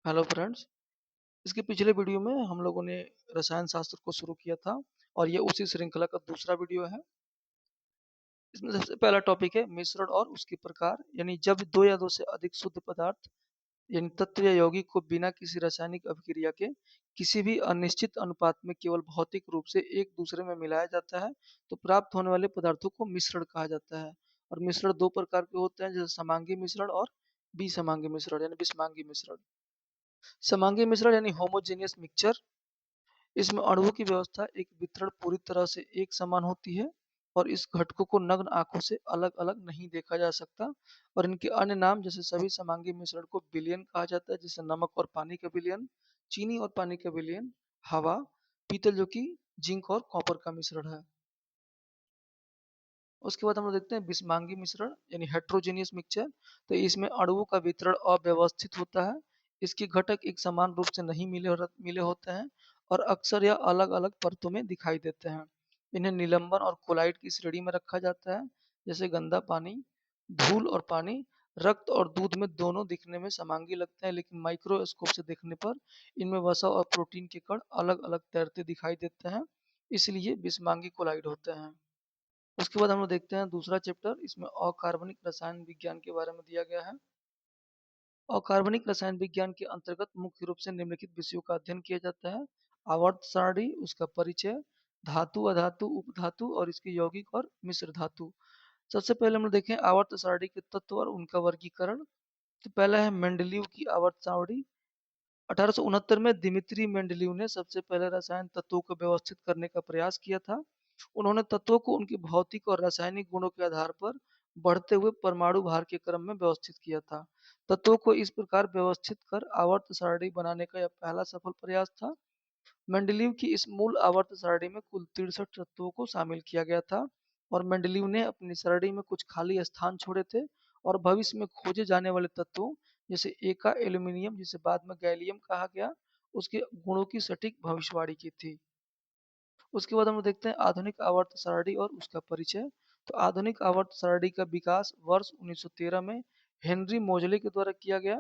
Hello friends. इसके पिछले video में हम लोगों ने रसायन शास्त्र को शुरू किया था और ये उसी श्रृंखला का दूसरा वीडियो है। इसमें सबसे पहला टॉपिक है मिश्रण और उसके प्रकार, यानी जब दो या दो से अधिक शुद्ध पदार्थ यानी तत्व या यौगिक को बिना किसी रासायनिक अभिक्रिया के किसी भी अनिश्चित अनुपात में केवल भौतिक रूप से एक दूसरे में मिलाया जाता है तो प्राप्त होने वाले पदार्थों को मिश्रण कहा जाता है। और मिश्रण दो प्रकार के होते हैं, जैसे समांगी मिश्रण और विसमांगी मिश्रण यानी विषमांगी मिश्रण। समांगी मिश्रण यानी होमोजेनियस मिक्सचर, इसमें अणुओं की व्यवस्था एक वितरण पूरी तरह से एक समान होती है और इस घटकों को नग्न आंखों से अलग अलग नहीं देखा जा सकता। और इनके अन्य नाम जैसे सभी समांगी मिश्रण को विलयन कहा जाता है, जैसे नमक और पानी का विलयन, चीनी और पानी का विलयन, हवा, पीतल जो कि जिंक और कॉपर का मिश्रण है। उसके बाद हम लोग देखते हैं विषमांगी मिश्रण यानी हेट्रोजेनियस मिक्सचर। तो इसमें अणुओं का वितरण अव्यवस्थित होता है, इसके घटक एक समान रूप से नहीं मिले होते हैं और अक्सर यह अलग अलग परतों में दिखाई देते हैं। इन्हें निलंबन और कोलाइड की श्रेणी में रखा जाता है, जैसे गंदा पानी, धूल और पानी। रक्त और दूध में दोनों दिखने में समांगी लगते हैं, लेकिन माइक्रोस्कोप से देखने पर इनमें वसा और प्रोटीन के कण अलग अलग तैरते दिखाई देते हैं, इसलिए विषमांगी कोलाइड होते हैं। उसके बाद हम लोग देखते हैं दूसरा चैप्टर, इसमें अकार्बनिक रसायन विज्ञान के बारे में दिया गया है। अकार्बनिक रसायन विज्ञान के अंतर्गत मुख्य रूप से निम्नलिखित विषयों का अध्ययन किया जाता है। आवर्त सारणी, उसका परिचय, धातु, अधातु, उपधातु और इसके यौगिक और मिश्र धातु। सबसे पहले हम लोग देखें आवर्त सारणी के तत्व और उनका वर्गीकरण। तो पहला है मेंडलीव की आवर्त सारणी। 1869 में दिमित्री मेंडलीव ने सबसे पहले रसायन तत्वों को व्यवस्थित करने का प्रयास किया था। उन्होंने तत्वों को उनके भौतिक और रासायनिक गुणों के आधार पर बढ़ते हुए परमाणु भार के क्रम में व्यवस्थित किया था। तत्वों को इस प्रकार व्यवस्थित कर आवर्त सारणी बनाने का यह पहला सफल प्रयास था। मेंडलीव की इस मूल आवर्त सारणी में कुल 63 तत्वों को शामिल किया गया था और मेंडलीव ने अपनी सारणी में कुछ खाली स्थान छोड़े थे और भविष्य में खोजे जाने वाले तत्वों जैसे एका एल्यूमिनियम, जिसे बाद में गैलियम कहा गया, उसके गुणों की सटीक भविष्यवाणी की थी। उसके बाद हम लोग देखते हैं आधुनिक आवर्त सारणी और उसका परिचय। तो आधुनिक आवर्त सारणी का विकास वर्ष 1913 में हेनरी मोजले के द्वारा किया गया।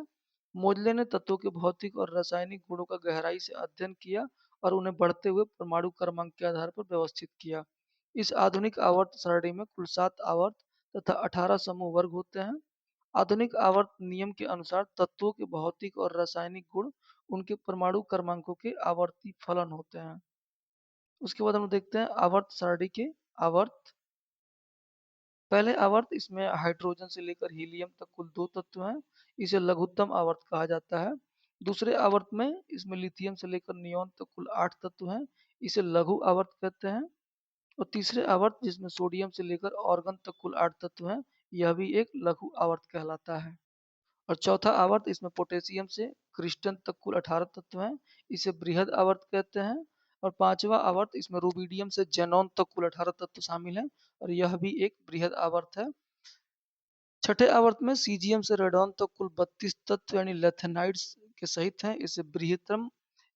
मोजले ने तत्वों के भौतिक और रासायनिक गुणों का गहराई से अध्ययन किया और उन्हें बढ़ते हुए परमाणु क्रमांक के आधार पर व्यवस्थित किया। इस आधुनिक आवर्त सारणी में कुल 7 आवर्त तथा 18 समूह वर्ग होते हैं। आधुनिक आवर्त नियम के अनुसार तत्वों के भौतिक और रासायनिक गुण उनके परमाणु क्रमांकों के आवर्ती फलन होते हैं। उसके बाद हम देखते हैं आवर्त सारणी के आवर्त। पहले आवर्त, इसमें हाइड्रोजन से लेकर हीलियम तक कुल 2 तत्व हैं, इसे लघुत्तम आवर्त कहा जाता है। दूसरे आवर्त में इसमें लिथियम से लेकर नियोन तक कुल 8 तत्व हैं, इसे लघु आवर्त कहते हैं। और तीसरे आवर्त जिसमें सोडियम से लेकर ऑर्गन तक कुल 8 तत्व हैं, यह भी एक लघु आवर्त कहलाता है। और चौथा आवर्त, इसमें पोटेशियम से क्रिस्टन तक कुल 18 तत्व हैं, इसे बृहद आवर्त कहते हैं। और पांचवा आवर्त, इसमें रूबिडियम से जेनॉन तक कुल 18 तत्व शामिल हैं और यह भी एक बृहद आवर्त है। छठे आवर्त में सीजियम से रेडॉन तक कुल 32 तत्व यानी लेथेनाइड्स के सहित हैं, इसे बृहत्तम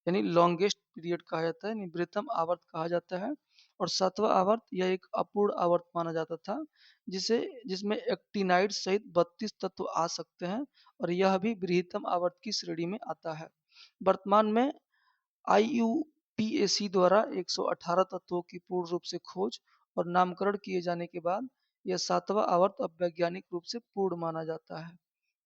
यानी लॉन्गेस्ट पीरियड कहा जाता है, यानी बृहत्तम आवर्त कहा जाता है। और सातवां आवर्त, यह एक अपूर्ण आवर्त माना जाता था, जिसे जिसमें एक्टिनाइड सहित 32 तत्व आ सकते हैं और यह भी बृहत्तम आवर्त की श्रेणी में आता है। वर्तमान में IUPAC द्वारा 118 तत्वों की पूर्ण रूप से खोज और नामकरण किए जाने के बाद यह सातवां आवर्त अब वैज्ञानिक रूप से पूर्ण माना जाता है।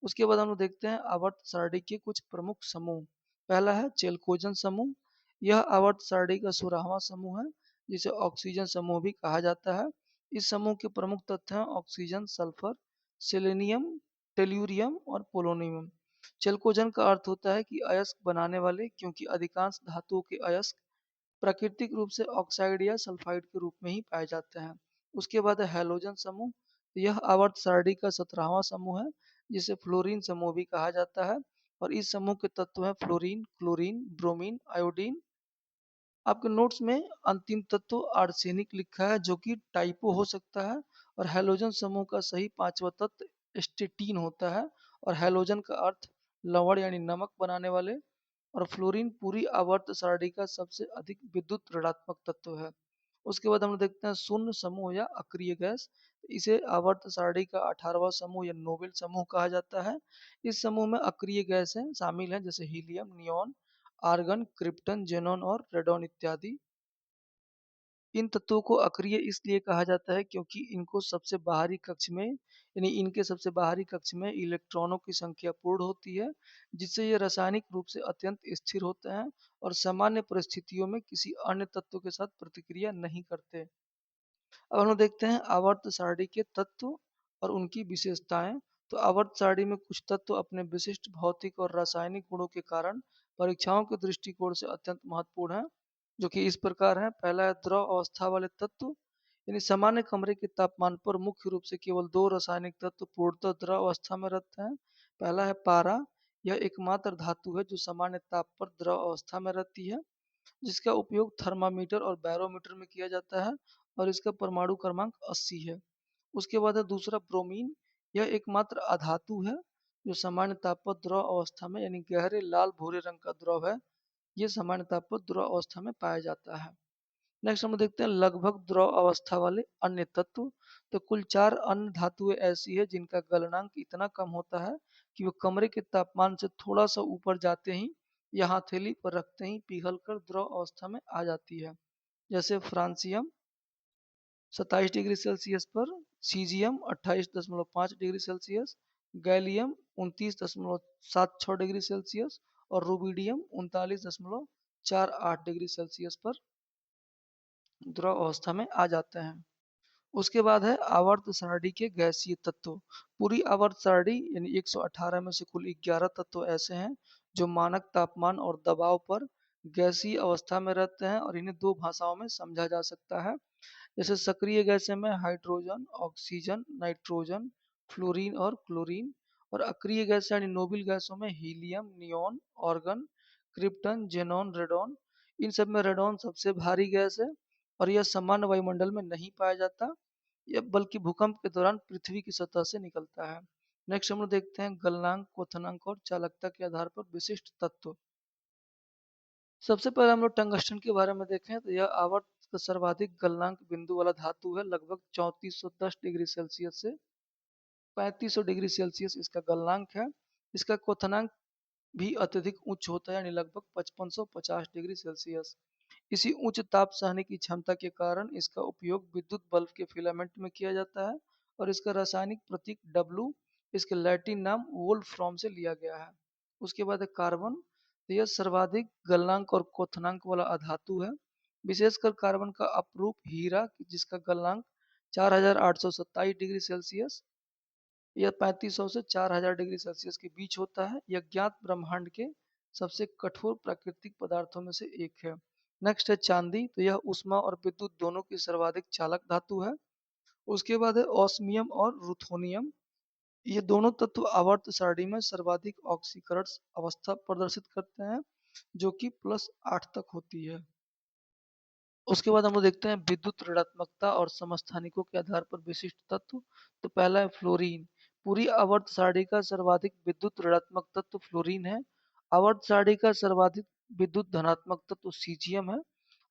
उसके बाद हम लोग देखते हैं आवर्त सारणी के कुछ प्रमुख समूह। पहला है चेलकोजन समूह। यह आवर्त सारणी का 16वां समूह है, जिसे ऑक्सीजन समूह भी कहा जाता है। इस समूह के प्रमुख तत्व हैं ऑक्सीजन, सल्फर, सेलेनियम, टेल्यूरियम और पोलोनियम। चेलकोजन का अर्थ होता है कि अयस्क बनाने वाले, क्योंकि अधिकांश धातुओं के अयस्क प्राकृतिक रूप से ऑक्साइड या सल्फाइड के रूप में ही पाए जाते हैं। उसके बाद है हैलोजन समूह। यह आवर्त सारणी का 17वां समूह है, जिसे फ्लोरीन समूह भी कहा जाता है और इस समूह के तत्व हैं फ्लोरीन, क्लोरीन, ब्रोमीन, आयोडीन। आपके नोट्स में अंतिम तत्व आर्सेनिक लिखा है, जो कि टाइपो हो सकता है। और हैलोजन समूह का सही पांचवा तत्व स्टेटीन होता है और हैलोजन का अर्थ लवण यानी नमक बनाने वाले। और फ्लोरीन पूरी आवर्त सारणी का सबसे अधिक विद्युत ऋणात्मक तत्व है। उसके बाद हम लोग देखते हैं शून्य समूह या अक्रिय गैस। इसे आवर्त सारणी का 18वां समूह या नोबेल समूह कहा जाता है। इस समूह में अक्रिय गैस है शामिल है जैसे helium, neon, argon, krypton, xenon और रेडॉन इत्यादि। इन तत्वों को अक्रिय इसलिए कहा जाता है क्योंकि इनको सबसे बाहरी कक्ष में यानी इनके सबसे बाहरी कक्ष में इलेक्ट्रॉनों की संख्या पूर्ण होती है, जिससे ये रासायनिक रूप से अत्यंत स्थिर होते हैं और सामान्य परिस्थितियों में किसी अन्य तत्व के साथ प्रतिक्रिया नहीं करते। अब हम लोग देखते हैं आवर्त सारणी के तत्व और उनकी विशेषताएं। तो आवर्त सारणी में कुछ तत्व अपने विशिष्ट भौतिक और रासायनिक गुणों के कारण परीक्षाओं के दृष्टिकोण से अत्यंत महत्वपूर्ण है, जो कि इस प्रकार है। पहला है द्रव अवस्था वाले तत्व, यानी सामान्य कमरे के तापमान पर मुख्य रूप से केवल दो रासायनिक तत्व पूर्णतः द्रव अवस्था में रहते हैं। पहला है पारा। यह एकमात्र धातु है जो सामान्य ताप पर द्रव अवस्था में रहती है, जिसका उपयोग थर्मामीटर और बैरोमीटर में किया जाता है और इसका परमाणु क्रमांक 80 है। उसके बाद है दूसरा ब्रोमीन। यह एकमात्र अधातु है जो सामान्य ताप पर द्रव अवस्था में यानी गहरे लाल भूरे रंग का द्रव है। यह सामान्य ताप पर द्रव अवस्था में पाया जाता है। नेक्स्ट हम देखते हैं लगभग द्रव अवस्था वाले अन्य तत्व। तो कुल 4 अन्य धातुएं ऐसी है जिनका गलनांक इतना कम होता है कि वो कमरे के तापमान से थोड़ा सा ऊपर जाते ही या हथेली पर रखते ही पिघलकर द्रव अवस्था में आ जाती है। जैसे फ्रांसियम 27 डिग्री सेल्सियस पर, caesium 28.5 degree Celsius, gallium 29.76 degree Celsius और रुबिडियम 39.48 डिग्री सेल्सियस पर द्रव अवस्था में आ जाते हैं। उसके बाद है आवर्त सारणी के गैसीय तत्व। पूरी आवर्त सारणी यानी 118 में से कुल 11 तत्व ऐसे हैं जो मानक तापमान और दबाव पर गैसीय अवस्था में रहते हैं और इन्हें दो भाषाओं में समझा जा सकता है। जैसे सक्रिय गैसें में हाइड्रोजन, ऑक्सीजन, नाइट्रोजन, फ्लोरीन और क्लोरीन। और अक्रिय गैस यानी नोबेल गैसों में helium, neon, argon, krypton, xenon, radon. इन सब में रेडॉन सबसे भारी गैस है और यह सामान्य वायुमंडल में नहीं पाया जाता, यह बल्कि भूकंप के दौरान पृथ्वी की सतह से निकलता है। नेक्स्ट हम लोग देखते हैं गलनांक, क्वथनांक और चालकता के आधार पर विशिष्ट तत्व। सबसे पहले हम लोग टंगस्टन के बारे में देखें तो यह आवर्त का सर्वाधिक गलनांक बिंदु वाला धातु है। लगभग 3410 डिग्री सेल्सियस से 3500 डिग्री सेल्सियस इसका गलनांक है। इसका क्वथनांक भी अत्यधिक उच्च होता है यानी लगभग 5550 डिग्री सेल्सियस। इसी उच्च ताप सहने की क्षमता के कारण इसका उपयोग विद्युत बल्ब के फिलामेंट में किया जाता है और इसका रासायनिक प्रतीक डब्लू इसके लैटिन नाम वोल्फ्राम से लिया गया है। उसके बाद है कार्बन। तो यह सर्वाधिक गलनांक और क्वथनांक वाला अधातु है, विशेषकर कार्बन का अपरूप हीरा जिसका गलनांक 4827 डिग्री सेल्सियस यह 3500 से 4000 डिग्री सेल्सियस के बीच होता है। यह ज्ञात ब्रह्मांड के सबसे कठोर प्राकृतिक पदार्थों में से एक है। नेक्स्ट है चांदी। तो यह ऊष्मा और विद्युत दोनों की सर्वाधिक चालक धातु है। उसके बाद है ऑस्मियम और रुथोनियम। ये दोनों तत्व आवर्त सारणी में सर्वाधिक ऑक्सीकरण अवस्था प्रदर्शित करते हैं, जो कि +8 तक होती है। उसके बाद हम लोग देखते हैं विद्युत ऋणात्मकता और समस्थानिकों के आधार पर विशिष्ट तत्व। तो पहला है फ्लोरीन। पूरी आवर्त सारणी का सर्वाधिक विद्युत ऋणात्मक तत्व फ्लोरीन है। आवर्त सारणी का सर्वाधिक विद्युत धनात्मक तत्व सीजियम है।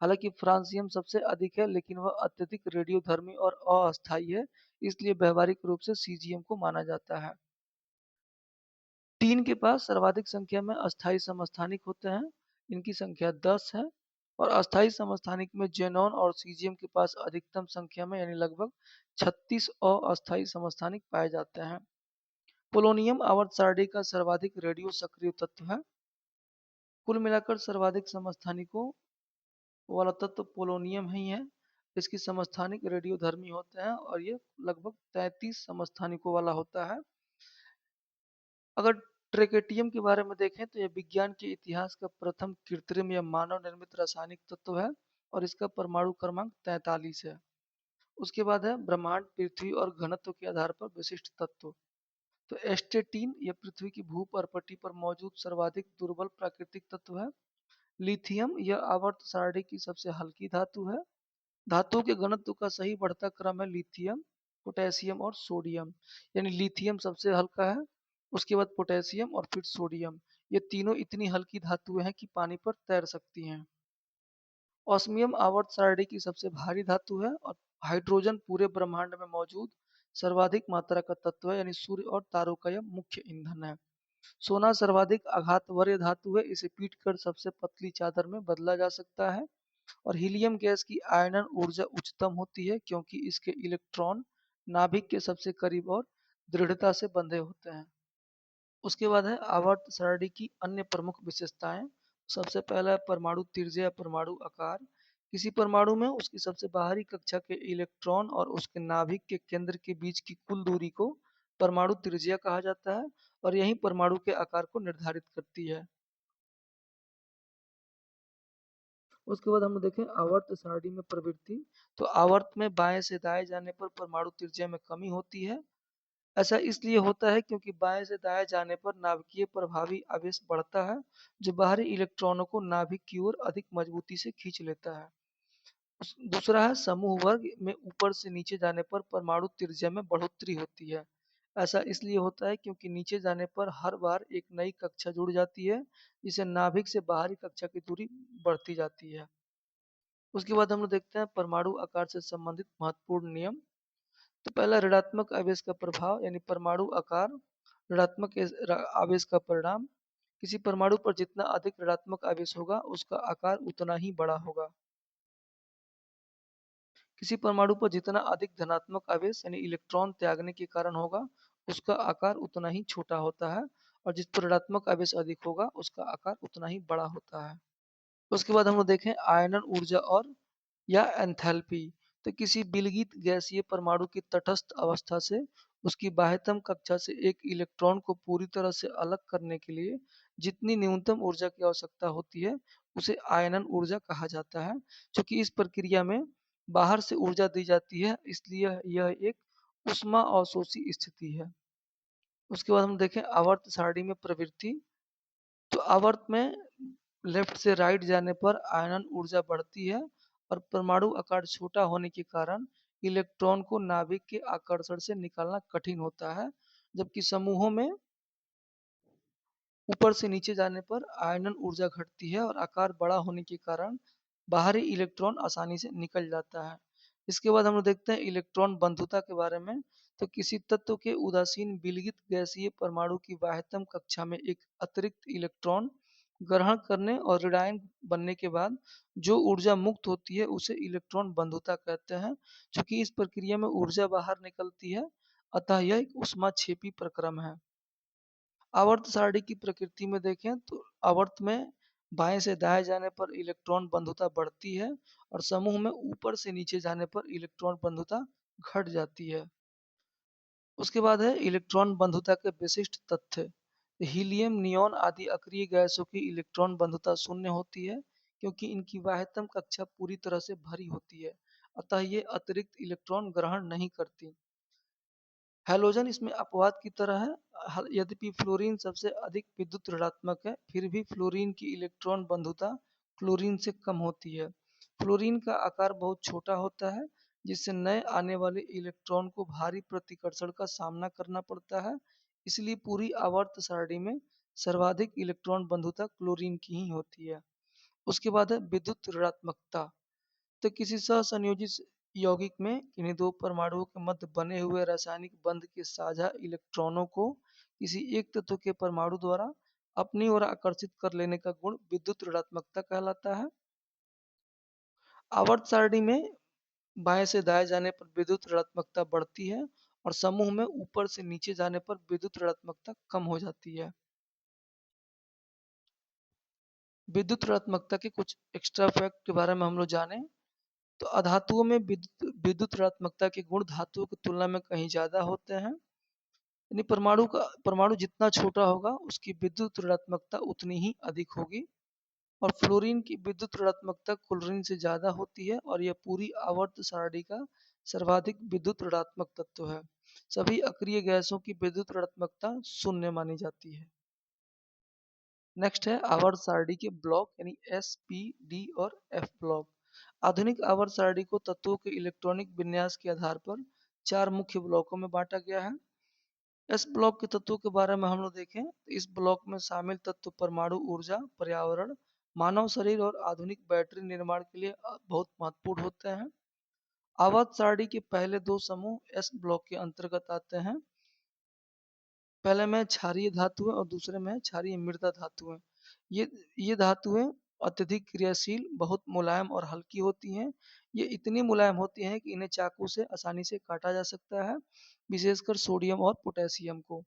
हालांकि फ्रांसियम सबसे अधिक है लेकिन वह अत्यधिक रेडियोधर्मी और अस्थायी है, इसलिए व्यवहारिक रूप से सीजियम को माना जाता है। टीन के पास सर्वाधिक संख्या में अस्थायी समस्थानिक होते हैं, इनकी संख्या 10 है। और अस्थायी समस्थानिक में जेनॉन और सीजियम के पास अधिकतम संख्या में यानी लगभग 36 अस्थायी समस्थानिक पाए जाते हैं। पोलोनियम आवर्त सारणी का सर्वाधिक रेडियो सक्रिय तत्व है। कुल मिलाकर सर्वाधिक समस्थानिकों वाला तत्व पोलोनियम ही है। इसकी समस्थानिक रेडियोधर्मी होते हैं और ये लगभग 33 समस्थानिकों वाला होता है। अगर ट्रिटियम के बारे में देखें तो यह विज्ञान के इतिहास का प्रथम कृत्रिम या मानव निर्मित रासायनिक तत्व है और इसका परमाणु क्रमांक 43 है। उसके बाद है ब्रह्मांड, पृथ्वी और घनत्व के आधार पर विशिष्ट तत्व। तो एस्टेटीन यह पृथ्वी की भूपर्पटी पर मौजूद सर्वाधिक दुर्बल प्राकृतिक तत्व है। लिथियम यह आवर्त सारणी की सबसे हल्की धातु है। धातुओं के घनत्व का सही बढ़ता क्रम है लिथियम, पोटेशियम और सोडियम, यानी लिथियम सबसे हल्का है, उसके बाद पोटेशियम और फिर सोडियम। ये तीनों इतनी हल्की धातुएं हैं कि पानी पर तैर सकती हैं। ऑस्मियम आवर्त सारणी की सबसे भारी धातु है और हाइड्रोजन पूरे ब्रह्मांड में मौजूद सर्वाधिक मात्रा का तत्व है, यानी सूर्य और तारों का यह मुख्य ईंधन है। सोना सर्वाधिक आघातवर्य धातु है, इसे पीट कर सबसे पतली चादर में बदला जा सकता है। और हीलियम गैस की आयनन ऊर्जा उच्चतम होती है क्योंकि इसके इलेक्ट्रॉन नाभिक के सबसे करीब और दृढ़ता से बंधे होते हैं। उसके बाद है आवर्त सारणी की अन्य प्रमुख विशेषताएं। सबसे पहला है परमाणु त्रिज्या या परमाणु आकार। किसी परमाणु में उसकी सबसे बाहरी कक्षा के इलेक्ट्रॉन और उसके नाभिक के केंद्र के बीच की कुल दूरी को परमाणु त्रिज्या कहा जाता है और यही परमाणु के आकार को निर्धारित करती है। उसके बाद हम देखें आवर्त सारणी में प्रवृत्ति। तो आवर्त में बाएं से दाएं जाने पर परमाणु त्रिज्या में कमी होती है। ऐसा इसलिए होता है क्योंकि बाएं से दाएं जाने पर नाभिकीय प्रभावी आवेश बढ़ता है, जो बाहरी इलेक्ट्रॉनों को नाभिक की ओर अधिक मजबूती से खींच लेता है। दूसरा है समूह वर्ग में ऊपर से नीचे जाने पर परमाणु त्रिज्या में बढ़ोतरी होती है। ऐसा इसलिए होता है क्योंकि नीचे जाने पर हर बार एक नई कक्षा जुड़ जाती है, जिससे नाभिक से बाहरी कक्षा की दूरी बढ़ती जाती है। उसके बाद हम लोग देखते हैं परमाणु आकार से संबंधित महत्वपूर्ण नियम। तो पहला ऋणात्मक आवेश का प्रभाव, यानी परमाणु आकार ऋणात्मक आवेश का परिणाम। किसी परमाणु पर जितना अधिक ऋणात्मक आवेश होगा उसका आकार उतना ही बड़ा होगा। किसी परमाणु पर जितना अधिक धनात्मक आवेश यानी इलेक्ट्रॉन त्यागने के कारण होगा उसका आकार उतना ही छोटा होता है, और जिस पर ऋणात्मक आवेश अधिक होगा उसका आकार उतना ही बड़ा होता है। उसके बाद हम लोग देखें आयनन ऊर्जा और या एंथैल्पी। तो किसी विलगित गैसीय परमाणु की तटस्थ अवस्था से उसकी बाह्यतम कक्षा से एक इलेक्ट्रॉन को पूरी तरह से अलग करने के लिए जितनी न्यूनतम ऊर्जा की आवश्यकता होती है उसे आयनन ऊर्जा कहा जाता है। क्योंकि इस प्रक्रिया में बाहर से ऊर्जा दी जाती है, इसलिए यह एक उष्मा अवशोषी स्थिति है। उसके बाद हम देखें आवर्त सारणी में प्रवृत्ति। तो आवर्त में लेफ्ट से राइट जाने पर आयनन ऊर्जा बढ़ती है और परमाणु आकार छोटा होने के कारण इलेक्ट्रॉन को नाभिक के आकर्षण से निकालना कठिन होता है, जबकि समूहों में ऊपर से नीचे जाने पर आयनन ऊर्जा घटती है और आकार बड़ा होने के कारण बाहरी इलेक्ट्रॉन आसानी से निकल जाता है। इसके बाद हम लोग देखते हैं इलेक्ट्रॉन बंधुता के बारे में। तो किसी तत्व के उदासीन विलगित गैसीय परमाणु की बाह्यतम कक्षा में एक अतिरिक्त इलेक्ट्रॉन ग्रहण करने और ऋणायन बनने के बाद जो ऊर्जा मुक्त होती है उसे इलेक्ट्रॉन बंधुता कहते हैं। चूंकि इस प्रक्रिया में ऊर्जा बाहर निकलती है, अतः यह एक ऊष्माक्षेपी प्रक्रम है। आवर्त सारणी की प्रकृति में देखें तो आवर्त में बाएं से दाएं जाने पर इलेक्ट्रॉन बंधुता बढ़ती है और समूह में ऊपर से नीचे जाने पर इलेक्ट्रॉन बंधुता घट जाती है। उसके बाद है इलेक्ट्रॉन बंधुता के विशिष्ट तथ्य। हीलियम, नियॉन आदि अक्रिय गैसों की इलेक्ट्रॉन बंधुता शून्य होती है क्योंकि इनकी बाह्यतम कक्षा पूरी तरह से भरी होती है, अतः ये अतिरिक्त इलेक्ट्रॉन ग्रहण नहीं करती। हैलोजन इसमें अपवाद की तरह है। यद्यपि फ्लोरीन सबसे अधिक विद्युत ऋणात्मक है, फिर भी फ्लोरीन की इलेक्ट्रॉन बंधुता क्लोरीन से कम होती है। फ्लोरीन का आकार बहुत छोटा होता है, जिससे नए आने वाले इलेक्ट्रॉन को भारी प्रतिकर्षण का सामना करना पड़ता है। इसलिए पूरी आवर्त सारणी में सर्वाधिक इलेक्ट्रॉन बंधुता क्लोरीन की ही होती है। उसके बाद है विद्युत ऋणात्मकता। तो किसी सहसंयोजित यौगिक में किन्हीं दो परमाणुओं के मध्य बने हुए रासायनिक बंध के साझा इलेक्ट्रॉनों को किसी एक तत्व के परमाणु द्वारा अपनी ओर आकर्षित कर लेने का गुण विद्युत ऋणात्मकता कहलाता है। आवर्त सारणी में बाएं से दाएं जाने पर विद्युत ऋणात्मकता बढ़ती है और समूह में ऊपर से नीचे जाने पर विद्युत ऋणात्मकता कम हो जाती है। विद्युत ऋणात्मकता के कुछ एक्स्ट्रा फैक्ट के बारे में हम लोग जाने। तो अधातुओं में विद्युत ऋणात्मकता के गुण धातुओं की तुलना में कहीं ज्यादा होते हैं। यानी परमाणु जितना छोटा होगा उसकी विद्युत ऋणात्मकता उतनी ही अधिक होगी। और फ्लोरीन की विद्युत ऋणात्मकता क्लोरीन से ज्यादा होती है और यह पूरी आवर्त सारणी का सर्वाधिक विद्युत ऋणात्मक तत्व है। सभी अक्रिय गैसों की विद्युत ऋणात्मकता शून्य मानी जाती है। नेक्स्ट है आवर्त सारणी के ब्लॉक, यानी एस, पी, डी और एफ ब्लॉक। आधुनिक आवर्त सारणी को तत्वों के इलेक्ट्रॉनिक विन्यास के आधार पर चार मुख्य ब्लॉकों में बांटा गया है। एस ब्लॉक के तत्वों के बारे में हम लोग देखें तो इस ब्लॉक में शामिल तत्व परमाणु ऊर्जा, पर्यावरण, मानव शरीर और आधुनिक बैटरी निर्माण के लिए बहुत महत्वपूर्ण होते हैं। आवर्त सारणी के पहले दो समूह एस ब्लॉक के अंतर्गत आते हैं। पहले में क्षारीय धातुएं और दूसरे में क्षारीय मृदा धातुएं। ये ये धातुएं अत्यधिक क्रियाशील, बहुत मुलायम और हल्की होती हैं। ये इतनी मुलायम होती हैं कि इन्हें चाकू से आसानी से काटा जा सकता है, विशेषकर सोडियम और पोटेशियम को।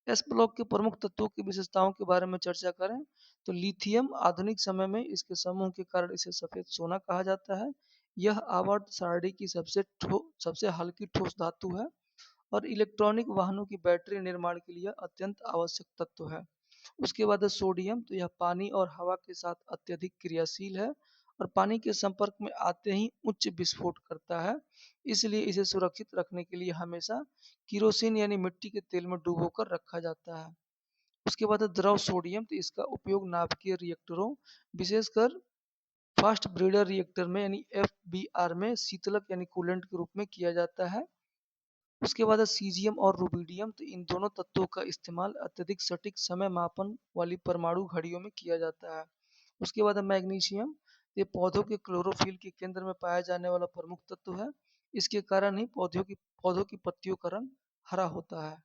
एस ब्लॉक के प्रमुख तत्वों की विशेषताओं के बारे में चर्चा करें तो लिथियम आधुनिक समय में इसके समूह के कारण इसे सफेद सोना कहा जाता है। यह आवर्त सारणी की सबसे हल्की ठोस धातु है और इलेक्ट्रॉनिक वाहनों की बैटरी निर्माण के लिए अत्यंत आवश्यक तत्व है। उसके बाद है सोडियम, तो यह पानी और हवा के साथ अत्यधिक क्रियाशील है और पानी के संपर्क में आते ही उच्च विस्फोट करता है। इसलिए इसे सुरक्षित रखने के लिए हमेशा किरोसिन यानी मिट्टी के तेल में डुबोकर रखा जाता है। उसके बाद है द्रव सोडियम, तो इसका उपयोग नाभिकीय रिएक्टरों, विशेषकर फास्ट ब्रीडर रिएक्टर में यानी FBR में शीतलक यानी कूलेंट के रूप में किया जाता है। उसके बाद है सीजियम और रुबिडियम, तो इन दोनों तत्वों का इस्तेमाल अत्यधिक सटीक समय मापन वाली परमाणु घड़ियों में किया जाता है। उसके बाद है मैग्नीशियम, ये पौधों के क्लोरोफिल के केंद्र में पाया जाने वाला प्रमुख तत्व है। इसके कारण ही पौधों की पत्तियों का रंग हरा होता है।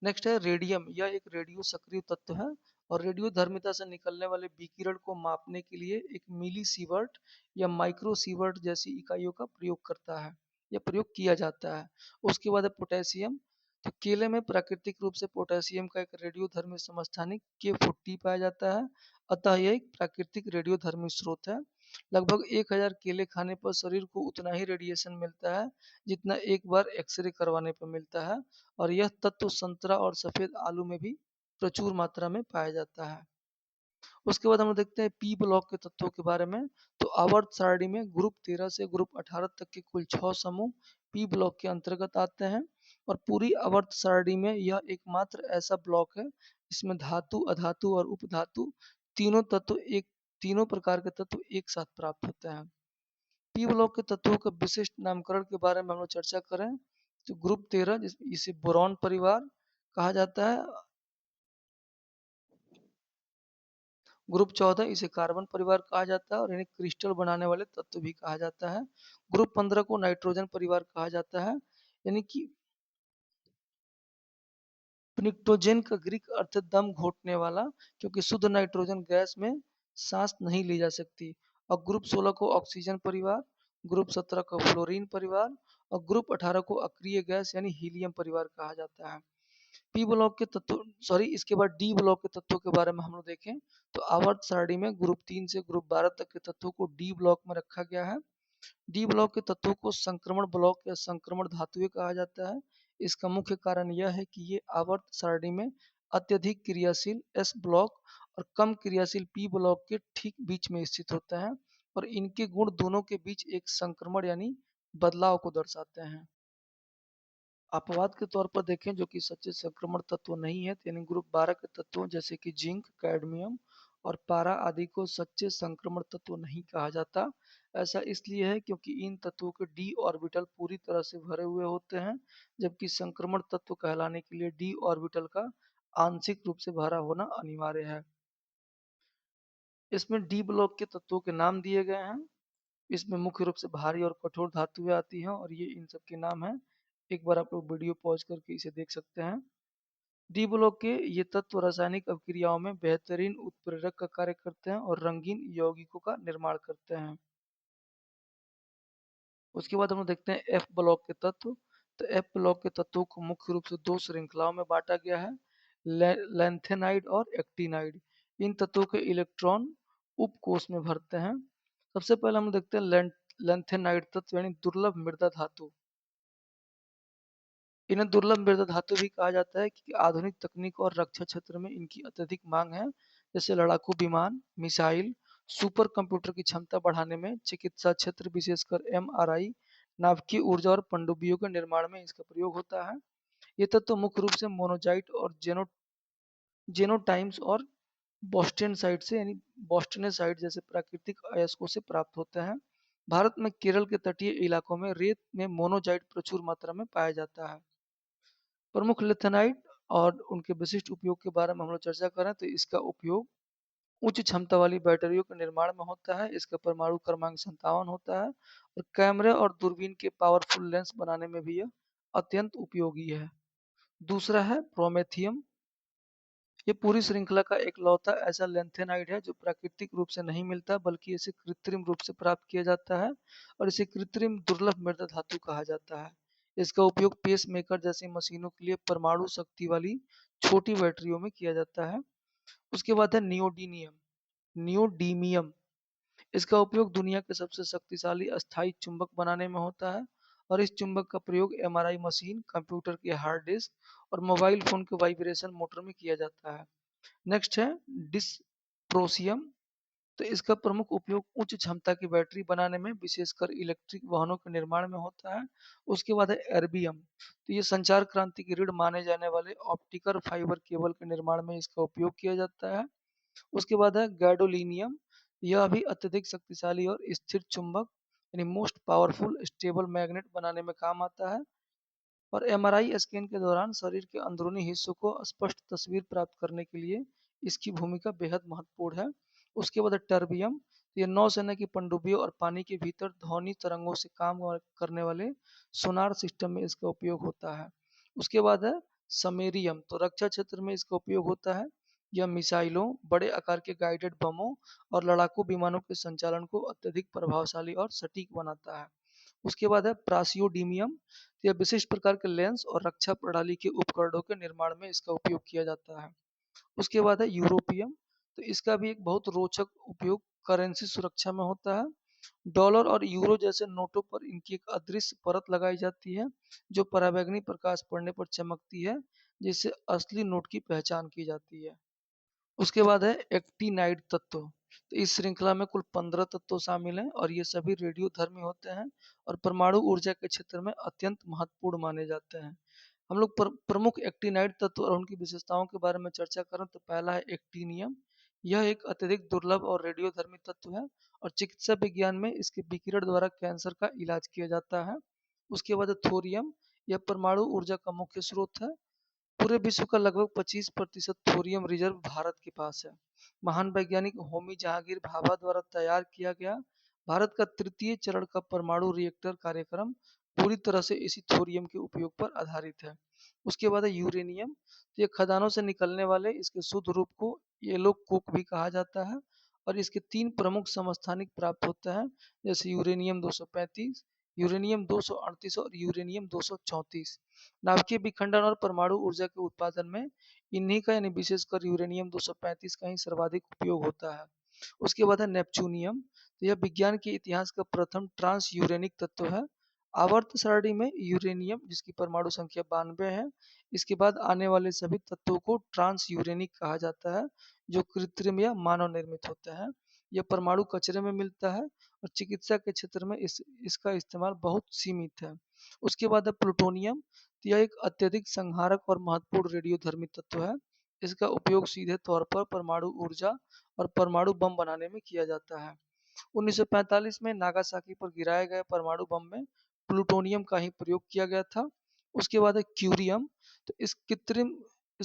नेक्स्ट है रेडियम, यह एक रेडियो सक्रिय तत्व है और रेडियो धर्मिता से निकलने वाले विकिरण को मापने के लिए एक मिली सीवर्ट या माइक्रो सीवर्ट जैसी इकाइयों का प्रयोग करता है या प्रयोग किया जाता है। उसके बाद है पोटेशियम, तो केले में प्राकृतिक रूप से पोटेशियम का एक रेडियोधर्मी समस्थानिक K40 पाया जाता है, अतः यह एक प्राकृतिक रेडियोधर्मी स्रोत है। लगभग 1000 केले खाने पर शरीर को उतना ही रेडिएशन मिलता है जितना एक बार एक्सरे करवाने पर मिलता है और यह तत्व संतरा और सफेद आलू में भी प्रचुर मात्रा में पाया जाता है। उसके बाद हम लोग देखते हैं पी ब्लॉक के तत्वों के बारे में। तो आवर्त सारणी में ग्रुप 13 से ग्रुप 18 तक के कुल 6 समूह पी ब्लॉक के अंतर्गत आते हैं और पूरी आवर्त सारणी में यह एकमात्र ऐसा ब्लॉक है जिसमें धातु, अधातु और उपधातु तीनों प्रकार के तत्व एक साथ प्राप्त होते हैं। पी ब्लॉक के तत्वों के विशिष्ट नामकरण के बारे में हम लोग चर्चा करें तो ग्रुप 13 इसे बोरॉन परिवार कहा जाता है। ग्रुप 14 इसे कार्बन परिवार कहा जाता है और इन्हें क्रिस्टल बनाने वाले तत्व भी कहा जाता है। ग्रुप 15 को नाइट्रोजन परिवार कहा जाता है, यानी कि निक्टोजेन का ग्रीक अर्थ दम घोटने वाला, क्योंकि शुद्ध नाइट्रोजन गैस में सांस नहीं ली जा सकती। और ग्रुप 16 को ऑक्सीजन परिवार, ग्रुप 17 को फ्लोरीन परिवार और ग्रुप 18 को अक्रिय गैस यानी हीलियम परिवार कहा जाता है। पी ब्लॉक के तत्व सॉरी इसके बाद डी ब्लॉक के तत्वों के बारे में हम लोग देखें तो आवर्त सारणी में ग्रुप 3 से ग्रुप 12 तक के तत्वों को डी ब्लॉक में रखा गया है। डी ब्लॉक के तत्वों को संक्रमण ब्लॉक या संक्रमण धातुएं कहा जाता है। इसका मुख्य कारण यह है कि ये आवर्त सारणी में अत्यधिक क्रियाशील एस ब्लॉक और कम क्रियाशील पी ब्लॉक के ठीक बीच में स्थित होते हैं और इनके गुण दोनों के बीच एक संक्रमण यानी बदलाव को दर्शाते हैं। अपवाद के तौर पर देखें जो कि सच्चे संक्रमण तत्व नहीं है, यानी ग्रुप 12 के तत्वों जैसे कि जिंक, कैडमियम और पारा आदि को सच्चे संक्रमण तत्व नहीं कहा जाता। ऐसा इसलिए है क्योंकि इन तत्वों के डी ऑर्बिटल पूरी तरह से भरे हुए होते हैं, जबकि संक्रमण तत्व कहलाने के लिए डी ऑर्बिटल का आंशिक रूप से भरा होना अनिवार्य है। इसमें डी ब्लॉक के तत्वों के नाम दिए गए हैं। इसमें मुख्य रूप से भारी और कठोर धातुएं आती हैं और ये इन सब के नाम हैं। एक बार आप लोग वीडियो पॉज करके इसे देख सकते हैं। डी ब्लॉक के ये तत्व रासायनिक अभिक्रियाओं में बेहतरीन उत्प्रेरक का कार्य करते हैं और रंगीन यौगिकों का निर्माण करते हैं। उसके बाद हम लोग देखते हैं एफ ब्लॉक के तत्व। तो एफ ब्लॉक के तत्वों को मुख्य रूप से दो श्रृंखलाओं में बांटा गया है, लैंथेनाइड और एक्टिनाइड। इन तत्वों के इलेक्ट्रॉन उपकोष में भरते हैं। सबसे पहले हम देखते हैं लैंथेनाइड तत्व यानी दुर्लभ मृदा धातु। इन्हें दुर्लभ मृदा धातु भी कहा जाता है क्योंकि आधुनिक तकनीक और रक्षा क्षेत्र में इनकी अत्यधिक मांग है, जैसे लड़ाकू विमान, मिसाइल, सुपर कंप्यूटर की क्षमता बढ़ाने में, चिकित्सा क्षेत्र विशेषकर MRI, नाभिकीय ऊर्जा और पनडुब्बियों के निर्माण में इसका प्रयोग होता है। ये तत्व मुख्य रूप से मोनोजाइट और जेनोटाइम्स और बोस्टेनसाइट से यानी बोस्टनेसाइट जैसे प्राकृतिक अयस्कों से प्राप्त होते हैं। भारत में केरल के तटीय इलाकों में रेत में मोनोजाइट प्रचुर मात्रा में पाया जाता है। प्रमुख लिथेनाइट और उनके विशिष्ट उपयोग के बारे में हम लोग चर्चा करें तो इसका उपयोग उच्च क्षमता वाली बैटरियों के निर्माण में होता है। इसका परमाणु क्रमांक 57 होता है और कैमरे और दूरबीन के पावरफुल लेंस बनाने में भी यह अत्यंत उपयोगी है। दूसरा है प्रोमेथियम। ये पूरी श्रृंखला का एकलौता ऐसा लैंथेनाइड है जो प्राकृतिक रूप से नहीं मिलता, बल्कि इसे कृत्रिम रूप से प्राप्त किया जाता है और इसे कृत्रिम दुर्लभ मृदा धातु कहा जाता है। इसका उपयोग पेस मेकर जैसी मशीनों के लिए परमाणु शक्ति वाली छोटी बैटरियों में किया जाता है। उसके बाद है नियोडीनियम नियोडीमियम। इसका उपयोग दुनिया के सबसे शक्तिशाली अस्थायी चुंबक बनाने में होता है और इस चुंबक का प्रयोग एमआरआई मशीन, कंप्यूटर के हार्ड डिस्क और मोबाइल फोन के वाइब्रेशन मोटर में किया जाता है। नेक्स्ट है डिस्प्रोसियम। तो इसका प्रमुख उपयोग उच्च क्षमता की बैटरी बनाने में, विशेषकर इलेक्ट्रिक वाहनों के निर्माण में होता है। उसके बाद है एर्बियम। तो ये संचार क्रांति की रीढ़ माने जाने वाले ऑप्टिकल फाइबर केबल के निर्माण में इसका उपयोग किया जाता है। उसके बाद है गैडोलीनियम। यह भी अत्यधिक शक्तिशाली और स्थिर चुंबक यानी मोस्ट पावरफुल स्टेबल मैग्नेट बनाने में काम आता है और एमआरआई स्कैन के दौरान शरीर के अंदरूनी हिस्सों को स्पष्ट तस्वीर प्राप्त करने के लिए इसकी भूमिका बेहद महत्वपूर्ण है। उसके बाद है टर्बियम। ये नौसेना की पनडुब्बियों और पानी के भीतर ध्वनि तरंगों से काम करने वाले सोनार सिस्टम में इसका उपयोग होता है। उसके बाद है समेरियम। तो रक्षा क्षेत्र में इसका उपयोग होता है। यह मिसाइलों, बड़े आकार के गाइडेड बमों और लड़ाकू विमानों के संचालन को अत्यधिक प्रभावशाली और सटीक बनाता है। उसके बाद है प्रासियोडीमियम। यह विशिष्ट प्रकार के लेंस और रक्षा प्रणाली के उपकरणों के निर्माण में इसका उपयोग किया जाता है। उसके बाद है यूरोपियम। तो इसका भी एक बहुत रोचक उपयोग करेंसी सुरक्षा में होता है। डॉलर और यूरो जैसे नोटों पर इनकी एक अदृश्य परत लगाई जाती है जो पराबैंगनी प्रकाश पड़ने पर चमकती है, जिससे असली नोट की पहचान की जाती है। उसके बाद है एक्टिनाइड तत्व। तो इस श्रृंखला में कुल 15 तत्व शामिल हैं और ये सभी रेडियोधर्मी होते हैं और परमाणु ऊर्जा के क्षेत्र में अत्यंत महत्वपूर्ण माने जाते हैं। हम लोग प्रमुख एक्टिनाइड तत्व और उनकी विशेषताओं के बारे में चर्चा करें तो पहला है एक्टिनियम। यह एक अत्यधिक दुर्लभ और रेडियोधर्मी तत्व है और चिकित्सा विज्ञान में इसके विकिरण द्वारा कैंसर का इलाज किया जाता है। उसके बाद है थोरियम। यह परमाणु ऊर्जा का मुख्य स्रोत है। पूरे विश्व का लगभग 25% थोरियम रिजर्व भारत के पास है। महान वैज्ञानिक होमी जहांगीर भाभा द्वारा तैयार किया गया भारत का तृतीय चरण का परमाणु रिएक्टर कार्यक्रम पूरी तरह से इसी थोरियम के उपयोग पर आधारित है। उसके बाद है यूरेनियम। ये खदानों से निकलने वाले इसके शुद्ध रूप को येलो कोक भी कहा जाता है और इसके तीन प्रमुख समस्थानिक प्राप्त होते हैं, जैसे यूरेनियम 235, यूरेनियम 238 और यूरेनियम 234। नाभिकीय विखंडन और परमाणु ऊर्जा के उत्पादन में इन्हीं का यानी विशेषकर यूरेनियम 235 का ही सर्वाधिक उपयोग होता है। उसके बाद है नेपच्यूनियम। तो यह विज्ञान के इतिहास का प्रथम ट्रांस यूरेनिक तत्व है। आवर्त सारणी में यूरेनियम, जिसकी परमाणु संख्या 92 है, इसके बाद आने वाले सभी तत्वों को ट्रांस यूरेनिक कहा जाता है, जो कृत्रिम या मानव निर्मित होते हैं। यह परमाणु कचरे में मिलता है और चिकित्सा के क्षेत्र में इसका इस्तेमाल बहुत सीमित है। उसके बाद है प्लूटोनियम। यह एक अत्यधिक संहारक और महत्वपूर्ण रेडियोधर्मी तत्व है। इसका उपयोग सीधे तौर पर परमाणु ऊर्जा और परमाणु बम बनाने में किया जाता है। 1945 में नागासाकी पर गिराए गए परमाणु बम में प्लूटोनियम का ही प्रयोग किया गया था। उसके बाद है क्यूरियम। तो इस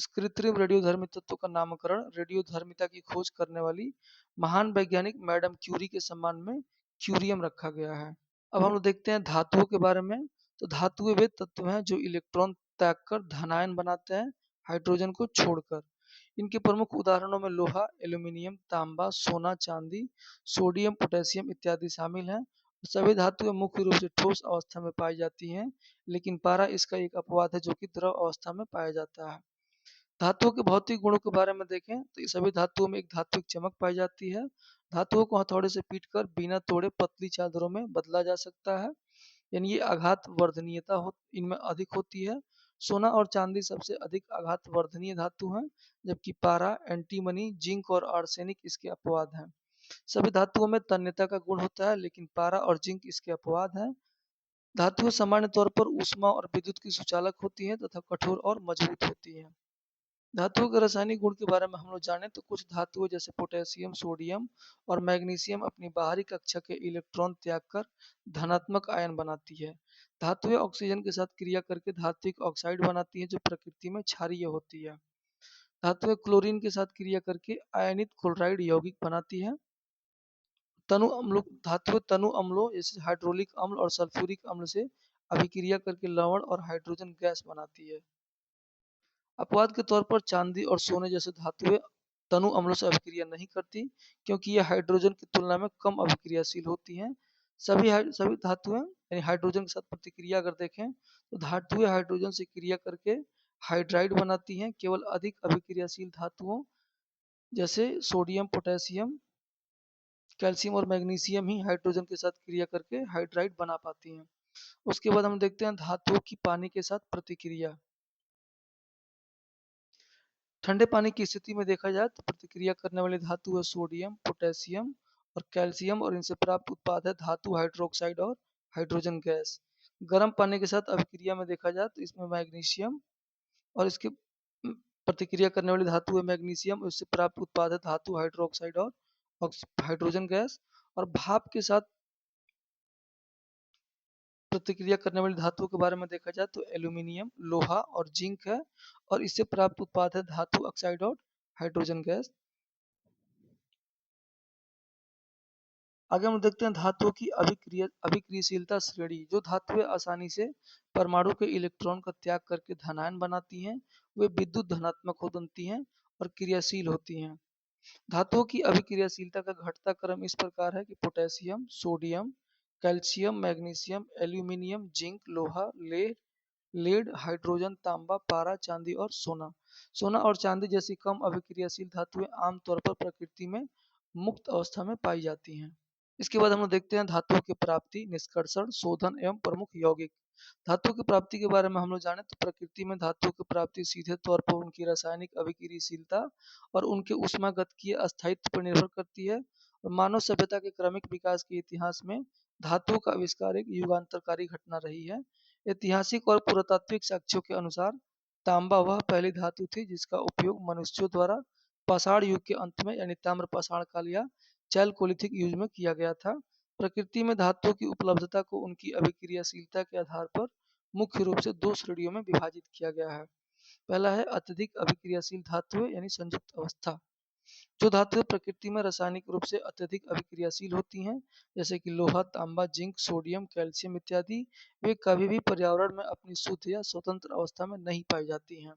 कृत्रिम रेडियोधर्मी तत्व का नामकरण रेडियोधर्मिता की खोज करने वाली महान वैज्ञानिक मैडम क्यूरी के सम्मान में क्यूरियम रखा गया है। अब हम लोग देखते हैं धातुओं के बारे में। तो धातुएं वे तत्व हैं जो इलेक्ट्रॉन त्याग कर धनायन बनाते हैं, हाइड्रोजन को छोड़कर। इनके प्रमुख उदाहरणों में लोहा, एल्यूमीनियम, तांबा, सोना, चांदी, सोडियम, पोटेशियम इत्यादि शामिल हैं। सभी धातुएं मुख्य रूप से ठोस अवस्था में पाई जाती हैं, लेकिन पारा इसका एक अपवाद है जो कि द्रव अवस्था में पाया जाता है। धातुओं के भौतिक गुणों के बारे में देखें तो ये सभी धातुओं में एक धात्विक चमक पाई जाती है। धातुओं को हथौड़े से पीटकर बिना तोड़े पतली चादरों में बदला जा सकता है, यानी ये आघात वर्धनीयता इनमें अधिक होती है। सोना और चांदी सबसे अधिक आघात वर्धनीय धातु हैं, जबकि पारा, एंटीमनी, जिंक और आर्सेनिक इसके अपवाद हैं। सभी धातुओं में तन्यता का गुण होता है, लेकिन पारा और जिंक इसके अपवाद हैं। धातुएं सामान्य तौर पर ऊष्मा और विद्युत की सुचालक होती हैं तथा कठोर और मजबूत होती हैं। धातुओं के रासायनिक गुण के बारे में हम लोग जानें तो कुछ धातुएं जैसे पोटेशियम, सोडियम और मैग्नीशियम अपनी बाहरी कक्षा के इलेक्ट्रॉन त्याग कर धनात्मक आयन बनाती है। धातुएं ऑक्सीजन के साथ क्रिया करके धात्विक ऑक्साइड बनाती है जो प्रकृति में क्षारीय होती है। धातुएं क्लोरीन के साथ क्रिया करके आयनित क्लोराइड यौगिक बनाती है। तनु अम्लों धातुएं तनु अम्लों जैसे हाइड्रोलिक अम्ल और सल्फ्यूरिक अम्ल से अभिक्रिया करके लवण और हाइड्रोजन गैस बनाती है। अपवाद के तौर पर चांदी और सोने जैसे धातुएं तनु अम्लों से अभिक्रिया नहीं करती, क्योंकि ये हाइड्रोजन की तुलना में कम अभिक्रियाशील होती हैं। सभी धातुएं यानी हाइड्रोजन के साथ प्रतिक्रिया अगर देखें तो धातुएं हाइड्रोजन से क्रिया करके हाइड्राइड बनाती हैं। केवल अधिक अभिक्रियाशील धातुओं जैसे सोडियम, पोटेशियम, कैल्शियम और मैग्नीशियम ही हाइड्रोजन के साथ क्रिया करके हाइड्राइड बना पाती हैं। उसके बाद हम देखते हैं धातुओं की पानी के साथ प्रतिक्रिया। ठंडे पानी की स्थिति में देखा जाए तो प्रतिक्रिया करने वाली धातु है सोडियम, पोटेशियम और कैल्शियम, और इनसे प्राप्त उत्पाद है धातु हाइड्रोक्साइड और हाइड्रोजन गैस। गर्म पानी के साथ अभिक्रिया में देखा जाए तो इसमें मैग्नीशियम और इसके प्रतिक्रिया करने वाली धातु है मैग्नीशियम, और इससे प्राप्त उत्पाद है धातु हाइड्रोक्साइड और हाइड्रोजन गैस। और भाप के साथ प्रतिक्रिया करने वाली धातुओं के बारे में देखा जाए तो एल्यूमिनियम, लोहा और जिंक है, और इससे प्राप्त उत्पाद है धातु ऑक्साइड और हाइड्रोजन गैस। आगे हम देखते हैं धातुओं की अभिक्रियाशीलता श्रेणी। जो धातुएं आसानी से परमाणु के इलेक्ट्रॉन का त्याग करके धनायन बनाती हैं, वे विद्युत धनात्मक हो बनती हैं और क्रियाशील होती हैं। धातुओं की अभिक्रियाशीलता का घटता क्रम इस प्रकार है कि potassium, sodium, calcium, magnesium, aluminium, zinc, लोहा, लेड, हाइड्रोजन, तांबा, पारा, चांदी और सोना। सोना और चांदी जैसी कम अभिक्रियाशील धातुएं आमतौर पर प्रकृति में मुक्त अवस्था में पाई जाती हैं। इसके बाद हम लोग देखते हैं धातुओं की प्राप्ति, निष्कर्षण, शोधन एवं प्रमुख यौगिक। धातुओं की प्राप्ति के बारे में हम लोग जाने तो प्रकृति में धातुओं की प्राप्ति सीधे तौर पर उनकी रासायनिक अभिक्रियाशीलता और उनके ऊष्मागतिकीय अस्थायित्व पर निर्भर करती है। और मानव सभ्यता के क्रमिक विकास के इतिहास में धातुओं का आविष्कार एक युगांतरकारी घटना रही है। ऐतिहासिक और पुरातात्विक साक्ष्यों के अनुसार तांबा वह पहली धातु थी जिसका उपयोग मनुष्यों द्वारा पाषाण युग के अंत में यानी ताम्र पाषाण काल या चैलकोलिथिक युग में किया गया था। प्रकृति में धातुओं की उपलब्धता को उनकी अभिक्रियाशीलता के आधार पर मुख्य रूप से दो श्रेणियों में विभाजित किया गया है। पहला है अत्यधिक अभिक्रियाशील धातुएं यानी संयुक्त अवस्था। जो धातुएं प्रकृति में रासायनिक रूप से अत्यधिक अभिक्रियाशील होती हैं, जैसे कि लोहा, तांबा, जिंक, सोडियम, कैल्शियम इत्यादि, वे कभी भी पर्यावरण में अपनी शुद्ध या स्वतंत्र अवस्था में नहीं पाई जाती हैं।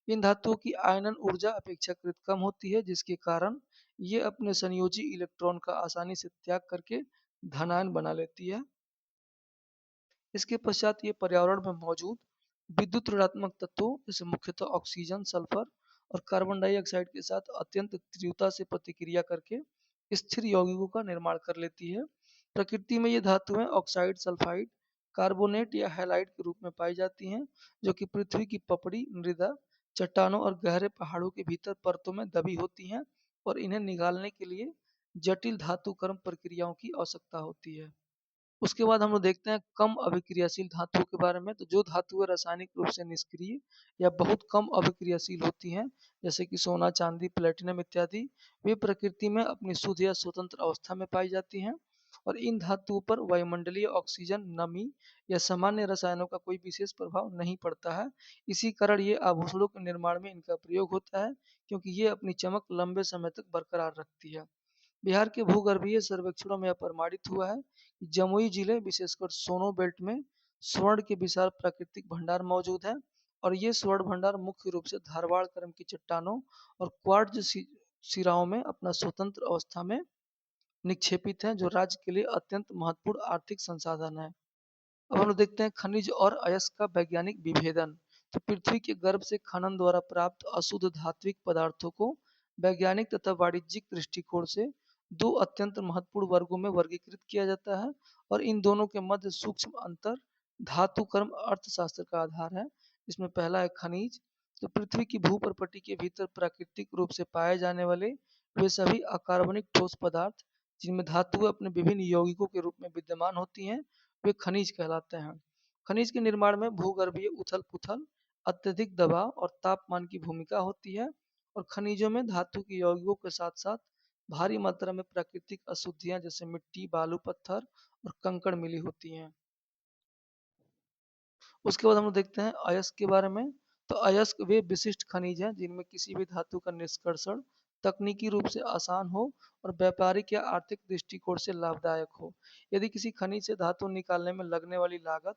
इन धातुओं की आयनन ऊर्जा अपेक्षाकृत कम होती है, जिसके कारण ये अपने संयोजी इलेक्ट्रॉन का आसानी से त्याग करके धनायन बना लेती है। इसके पश्चात ये पर्यावरण में मौजूद विद्युत ऋणात्मक तत्वों जैसे मुख्यतः ऑक्सीजन, सल्फर और कार्बन डाइऑक्साइड के साथ अत्यंत तीव्रता से प्रतिक्रिया करके स्थिर यौगिकों का निर्माण कर लेती है। प्रकृति में ये धातुएं ऑक्साइड, सल्फाइड, कार्बोनेट या हैलाइड के रूप में पाई जाती हैं, जो कि पृथ्वी की पपड़ी, मृदा, चट्टानों और गहरे पहाड़ों के भीतर परतों में दबी होती हैं, और इन्हें निकालने के लिए जटिल धातुकर्म प्रक्रियाओं की आवश्यकता होती है। उसके बाद हम लोग देखते हैं कम अभिक्रियाशील धातुओं के बारे में। तो जो धातुएं रासायनिक रूप से निष्क्रिय या बहुत कम अभिक्रियाशील होती हैं, जैसे कि सोना, चांदी, प्लेटिनम इत्यादि, वे प्रकृति में अपनी शुद्ध या स्वतंत्र अवस्था में पाई जाती हैं, और इन धातुओं पर वायुमंडलीय ऑक्सीजन, नमी या सामान्य रसायनों का कोई विशेष प्रभाव नहीं पड़ता है। इसी कारण ये आभूषणों के निर्माण में इनका प्रयोग होता है, क्योंकि ये अपनी चमक लंबे समय तक बरकरार रखती है। बिहार के भूगर्भीय सर्वेक्षणों में यह प्रमाणित हुआ है कि जमुई जिले विशेषकर सोनो बेल्ट में स्वर्ण के विशाल प्राकृतिक भंडार मौजूद हैं, और ये स्वर्ण भंडार मुख्य रूप से धारवाड़ क्रम की चट्टानों और क्वार्ट्ज सिराओं में अपना स्वतंत्र अवस्था में निक्षेपित हैं, जो राज्य के लिए अत्यंत महत्वपूर्ण आर्थिक संसाधन है। अब हम लोग देखते हैं खनिज और अयस्क का वैज्ञानिक विभेदन। तो पृथ्वी के गर्भ से खनन द्वारा प्राप्त अशुद्ध धात्विक पदार्थों को वैज्ञानिक तथा वाणिज्यिक दृष्टिकोण से दो अत्यंत महत्वपूर्ण वर्गों में वर्गीकृत किया जाता है, और इन दोनों के मध्य सूक्ष्म अंतर धातु कर्म अर्थशास्त्र का आधार है। इसमें पहला है खनिज। तो पृथ्वी की भूप्रपट्टी के भीतर प्राकृतिक रूप से पाए जाने वाले वे सभी अकार्बनिक ठोस पदार्थ जिनमें धातुएं अपने विभिन्न यौगिकों के रूप में विद्यमान होती हैं, वे खनिज कहलाते हैं। खनिज के निर्माण में भूगर्भीय उथल पुथल, अत्यधिक दबाव और तापमान की भूमिका होती है, और खनिजों में धातु के यौगिकों के साथ साथ भारी मात्रा में प्राकृतिक अशुद्धियां जैसे मिट्टी, बालू, पत्थर और कंकड़ मिली होती हैं। उसके बाद हम लोग देखते हैं अयस्क के बारे में। तो अयस्क वे विशिष्ट खनिज हैं जिनमें किसी भी धातु का निष्कर्षण तकनीकी रूप से आसान हो और व्यापारिक या आर्थिक दृष्टिकोण से लाभदायक हो। यदि किसी खनिज से धातु निकालने में लगने वाली लागत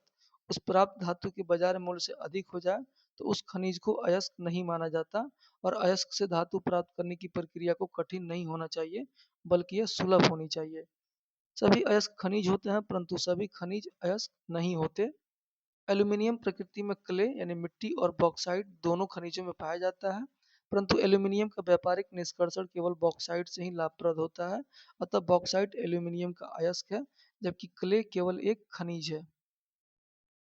उस प्राप्त धातु के बाजार मूल्य से अधिक हो जाए तो उस खनिज को अयस्क नहीं माना जाता। और अयस्क से धातु प्राप्त करने की प्रक्रिया को कठिन नहीं होना चाहिए, बल्कि यह सुलभ होनी चाहिए। सभी अयस्क खनिज होते हैं, परंतु सभी खनिज अयस्क नहीं होते। एल्यूमीनियम प्रकृति में क्ले यानी मिट्टी और बॉक्साइट दोनों खनिजों में पाया जाता है, परंतु एल्यूमीनियम का व्यापारिक निष्कर्षण केवल बॉक्साइट से ही लाभप्रद होता है। अतः बॉक्साइट एल्यूमीनियम का अयस्क है, जबकि क्ले केवल एक खनिज है।